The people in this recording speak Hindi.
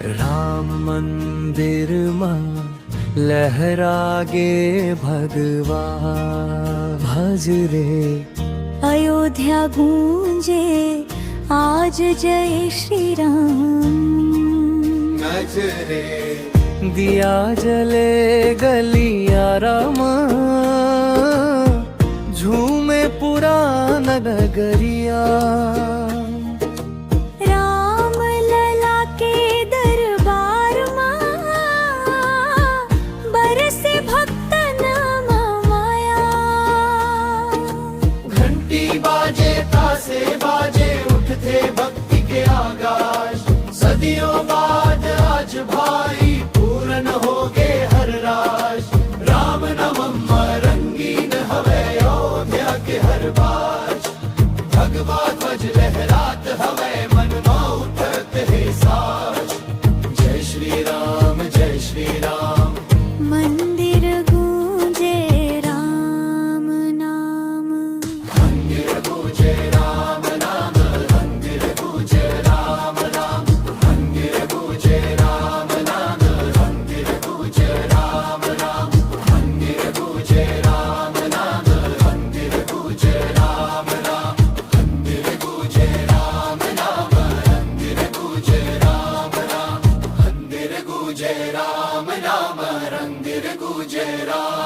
राम मंदिर मां लहरागे भगवा भज रे। अयोध्या गूंजे आज जय श्री राम। नजरे दिया जले गलियारा मां, झूमे पुरान नगरिया। राम लला के दरबार मां, बरसे भक्त नाम माया। घंटी बाजे तासे बाजे उठते भक्ति के आगाज। सदियों बाद आज भाई पूर्ण हो गए हर राज। राम नवम रंगीन हवे अयोध्या के हर बाज। भगवा ध्वज लहरात हवे मन में उठत है साज। जय श्री राम जय श्री राम। मंदिर गूंजे राम नाम। मंदिर गूंजे राम नाम। मंदिर गूंजे राम नाम। मंदिर गूंजे राम नाम। मंदिर गूंजे राम नाम। मंदिर गूंजे राम नाम। मंदिर गूंजे राम नाम। मंदिर गूंजे राम नाम। मंदिर गूंजे राम नाम। मंदिर गूंजे राम नाम। मंदिर गूंजे राम।